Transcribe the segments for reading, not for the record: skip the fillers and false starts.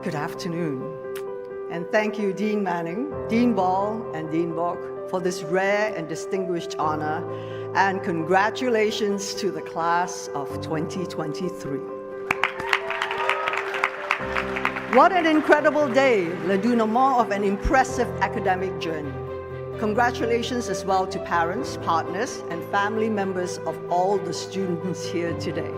Good afternoon, and thank you, Dean Manning, Dean Ball, and Dean Bork for this rare and distinguished honor, and congratulations to the class of 2023. What an incredible day, le dénouement of an impressive academic journey. Congratulations as well to parents, partners, and family members of all the students here today.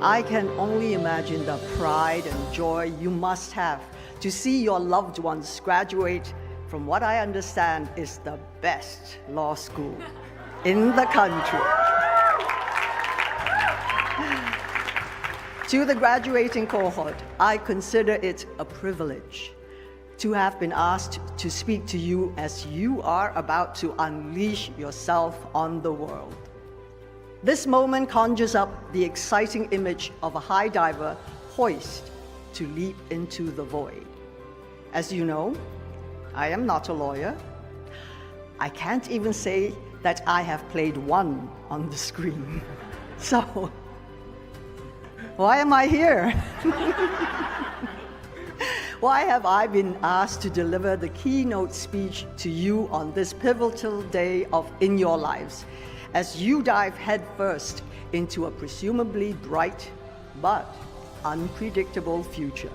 I can only imagine the pride and joy you must have to see your loved ones graduate from what I understand is the best law school in the country. To the graduating cohort, I consider it a privilege to have been asked to speak to you as you are about to unleash yourself on the world. This moment conjures up the exciting image of a high diver poised to leap into the void. As you know, I am not a lawyer. I can't even say that I have played one on the screen. So, why am I here? Why have I been asked to deliver the keynote speech to you on this pivotal day in your lives, as you dive headfirst into a presumably bright but unpredictable future?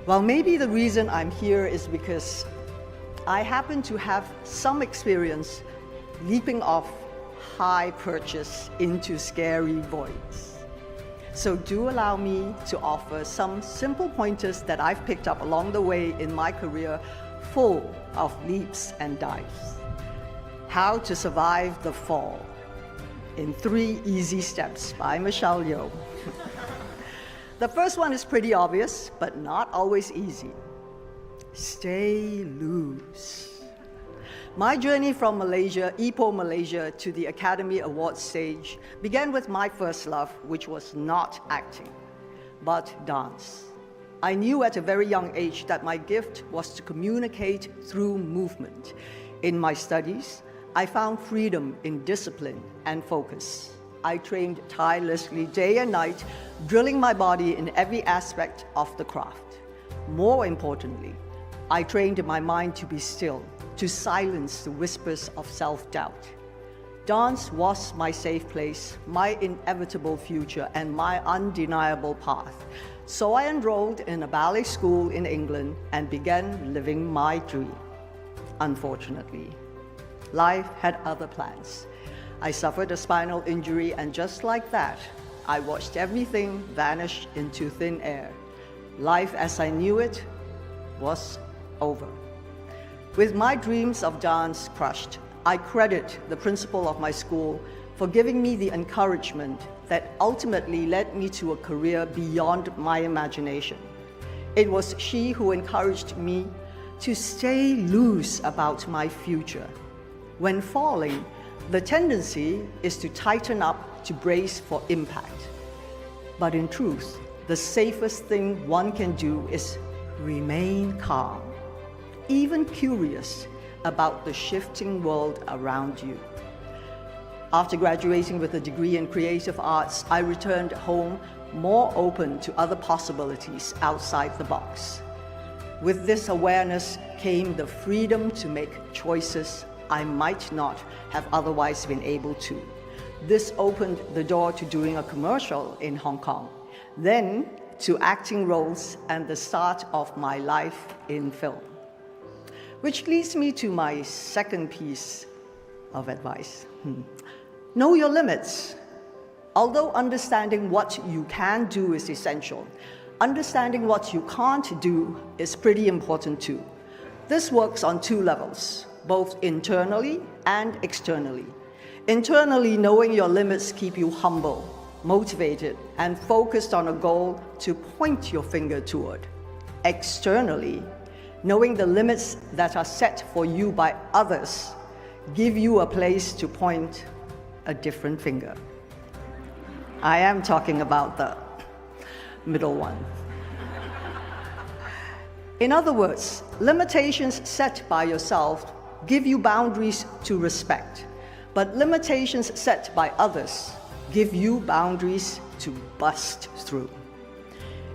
Well, maybe the reason I'm here is because I happen to have some experience leaping off high perches into scary voids. So do allow me to offer some simple pointers that I've picked up along the way in my career full of leaps and dives. How to Survive the Fall in 3 Easy Steps by Michelle Yeoh. The first one is pretty obvious, but not always easy. Stay loose. My journey from Malaysia, Ipoh, Malaysia, to the Academy Awards stage began with my first love, which was not acting, but dance. I knew at a very young age that my gift was to communicate through movement. In my studies, I found freedom in discipline and focus. I trained tirelessly day and night, drilling my body in every aspect of the craft. More importantly, I trained my mind to be still, to silence the whispers of self-doubt. Dance was my safe place, my inevitable future, and my undeniable path. So I enrolled in a ballet school in England and began living my dream. Unfortunately, life had other plans. I suffered a spinal injury, and just like that, I watched everything vanish into thin air. Life as I knew it was over. With my dreams of dance crushed, I credit the principal of my school for giving me the encouragement that ultimately led me to a career beyond my imagination. It was she who encouraged me to stay loose about my future. When falling, the tendency is to tighten up to brace for impact. But in truth, the safest thing one can do is remain calm, even curious about the shifting world around you. After graduating with a degree in creative arts, I returned home more open to other possibilities outside the box. With this awareness came the freedom to make choices I might not have otherwise been able to. This opened the door to doing a commercial in Hong Kong, then to acting roles and the start of my life in film. Which leads me to my second piece of advice. Know your limits. Although understanding what you can do is essential, understanding what you can't do is pretty important too. This works on 2 levels, both internally and externally. Internally, knowing your limits keep you humble, motivated, and focused on a goal to point your finger toward. Externally, knowing the limits that are set for you by others give you a place to point a different finger. I am talking about the middle one. In other words, limitations set by yourself give you boundaries to respect, but limitations set by others give you boundaries to bust through.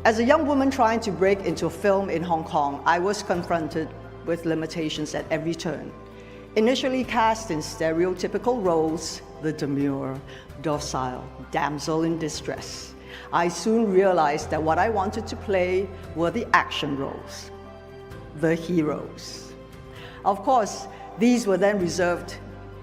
As a young woman trying to break into film in Hong Kong, I was confronted with limitations at every turn. Initially cast in stereotypical roles, the demure, docile damsel in distress, I soon realized that what I wanted to play were the action roles, the heroes. Of course, these were then reserved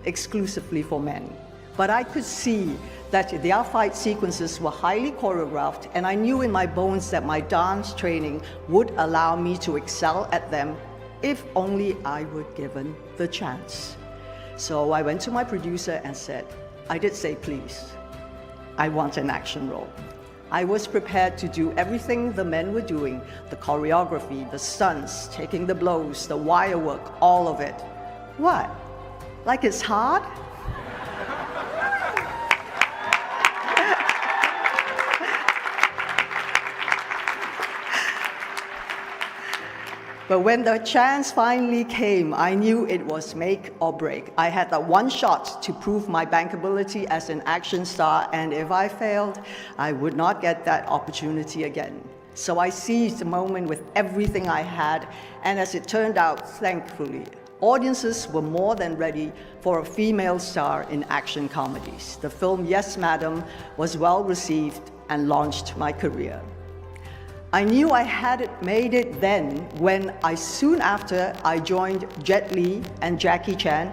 exclusively for men, but I could see that their fight sequences were highly choreographed, and I knew in my bones that my dance training would allow me to excel at them if only I were given the chance. So I went to my producer and said, I did say, please, I want an action role. I was prepared to do everything the men were doing, the choreography, the stunts, taking the blows, the wire work, all of it. What? Like it's hard? But when the chance finally came, I knew it was make or break. I had that one shot to prove my bankability as an action star, and if I failed, I would not get that opportunity again. So I seized the moment with everything I had, and as it turned out, thankfully, audiences were more than ready for a female star in action comedies. The film Yes, Madam was well received and launched my career. I knew I had made it then when soon after I joined Jet Li and Jackie Chan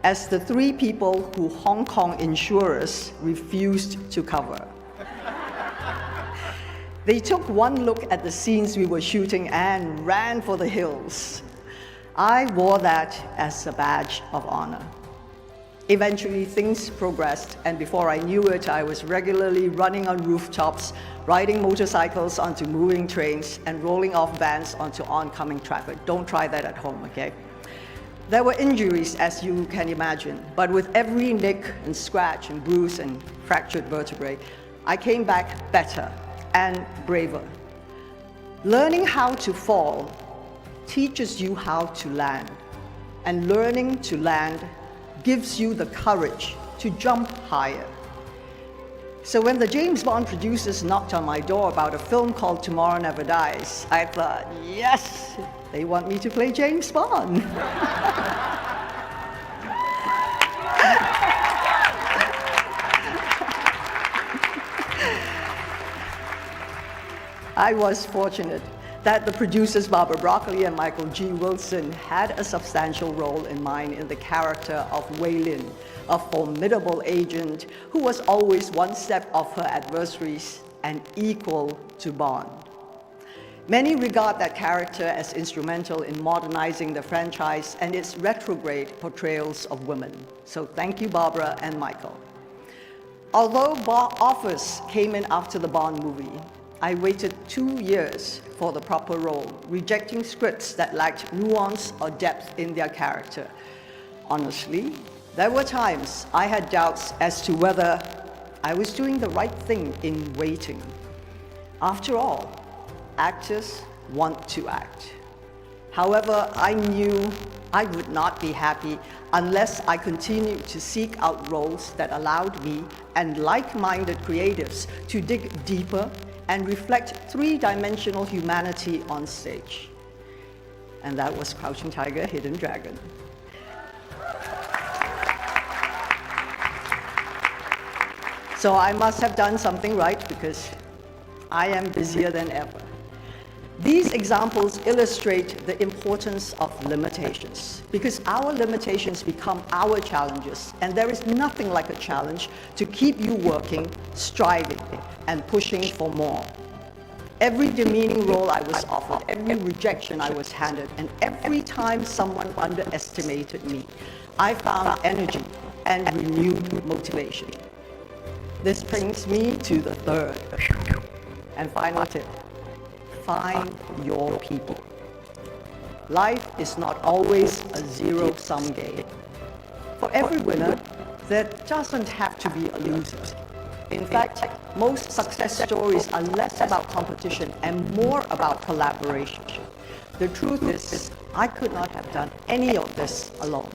as the three people who Hong Kong insurers refused to cover. They took one look at the scenes we were shooting and ran for the hills. I wore that as a badge of honor. Eventually, things progressed, and before I knew it, I was regularly running on rooftops, riding motorcycles onto moving trains, and rolling off vans onto oncoming traffic. Don't try that at home, okay? There were injuries, as you can imagine, but with every nick and scratch and bruise and fractured vertebrae, I came back better and braver. Learning how to fall teaches you how to land, and learning to land gives you the courage to jump higher. So when the James Bond producers knocked on my door about a film called Tomorrow Never Dies, I thought, yes, they want me to play James Bond. I was fortunate that the producers Barbara Broccoli and Michael G. Wilson had a substantial role in mine in the character of Wei Lin, a formidable agent who was always one step off her adversaries and equal to Bond. Many regard that character as instrumental in modernizing the franchise and its retrograde portrayals of women. So thank you, Barbara and Michael. Although offers came in after the Bond movie, I waited 2 years for the proper role, rejecting scripts that lacked nuance or depth in their character. Honestly, there were times I had doubts as to whether I was doing the right thing in waiting. After all, actors want to act. However, I knew I would not be happy unless I continued to seek out roles that allowed me and like-minded creatives to dig deeper and reflect three-dimensional humanity on stage. And that was Crouching Tiger, Hidden Dragon. So I must have done something right because I am busier than ever. These examples illustrate the importance of limitations because our limitations become our challenges, and there is nothing like a challenge to keep you working, striving, and pushing for more. Every demeaning role I was offered, every rejection I was handed, and every time someone underestimated me, I found energy and renewed motivation. This brings me to the third and final tip. Find your people. Life is not always a zero-sum game. For every winner, there doesn't have to be a loser. In fact, most success stories are less about competition and more about collaboration. The truth is, I could not have done any of this alone.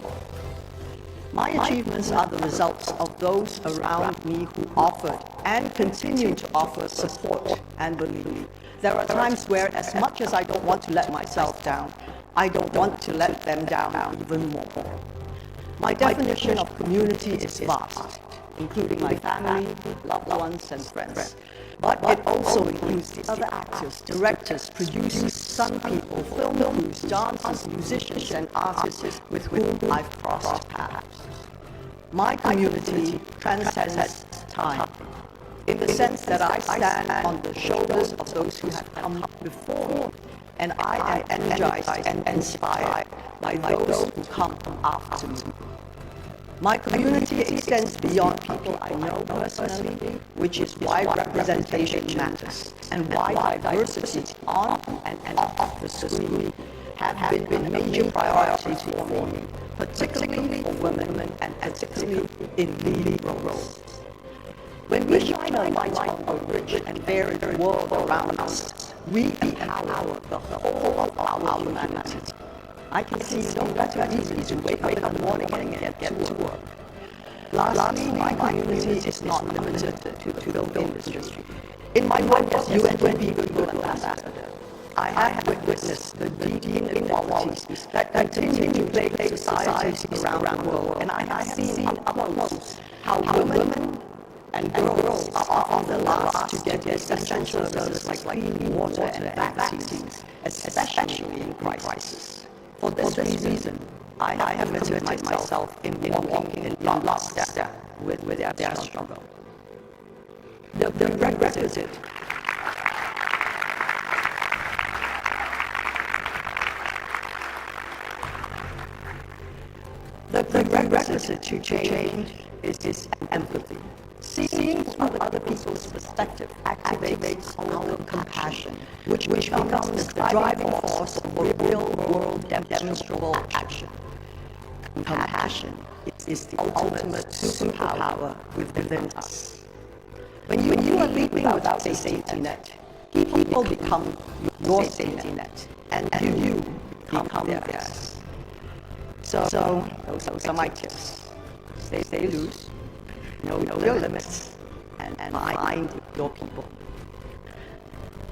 My achievements are the results of those around me who offered and continue to offer support and belief. There are times where, as much as I don't want to let myself down, I don't want to let them down even more. My definition of community is vast, including my family, loved ones, and friends. But it also includes the other actors, directors, producers, stunt people, film crews, dancers, musicians, and artists with whom I've crossed paths. My community transcends time, in the sense that I stand on the shoulders of those who have come before me, and I am energized and inspired by those who come after me. My community extends beyond people I know personally, which is why representation matters, and why diversity on and off the screen have been a major priority for me, particularly for women and particularly in leading roles. When we shine a light on a rich and varied world around us, we empower the whole of our humanity. I can see no better reason to wake up in the morning and get to work. Lastly, my community is not limited to the film industry. In my work as UNDP Goodwill Ambassador, I have witnessed the deep inequalities that continue to plague societies around the world, and I have seen up close how women and girls are often the last to get essential services like clean water and vaccines, especially in crisis. For this reason, I have committed myself in walking in lockstep with their struggle. The prerequisite to change is empathy. Seeing other people's perspective activates our compassion, which becomes the driving force of real-world demonstrable action. Compassion is the ultimate superpower within us. When you are leaping without a safety net, people become your safety net, and you become theirs. So those are my tips. Stay loose. Know your limits, and find your people.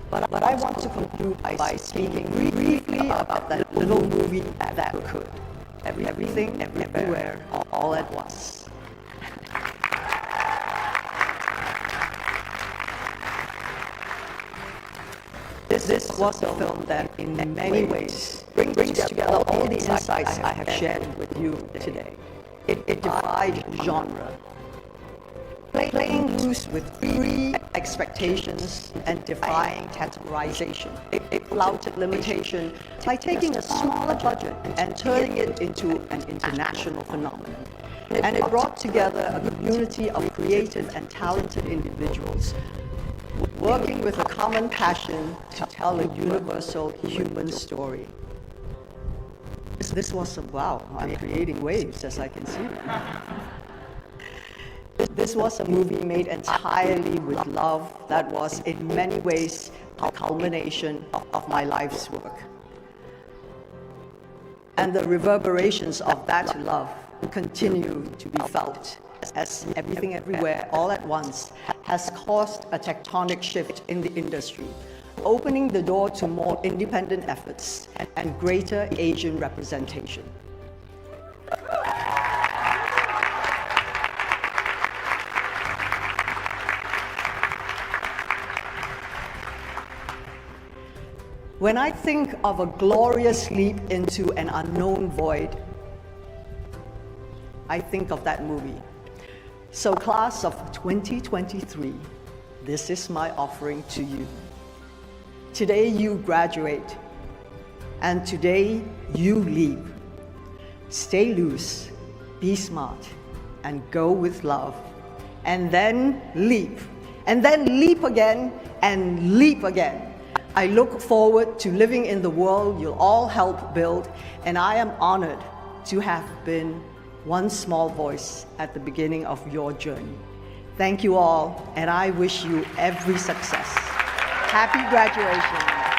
But I want to conclude by speaking briefly about that little movie that could. Everything, everywhere, all at once. This was a film that in many ways brings together all the insights I have shared with you today. It defied genre, playing loose with free expectations and defying categorization. It flouted limitation by taking a smaller budget and turning it into an international phenomenon. And it brought together a community of creative and talented individuals working with a common passion to tell a universal human story. This was wow, I'm creating waves as I can see. This was a movie made entirely with love that was in many ways a culmination of my life's work. And the reverberations of that love continue to be felt as Everything Everywhere All at Once has caused a tectonic shift in the industry, opening the door to more independent efforts and greater Asian representation. When I think of a glorious leap into an unknown void, I think of that movie. So class of 2023, this is my offering to you. Today you graduate, and today you leap. Stay loose, be smart, and go with love. And then leap again, and leap again. I look forward to living in the world you'll all help build, and I am honored to have been one small voice at the beginning of your journey. Thank you all, and I wish you every success. Happy graduation.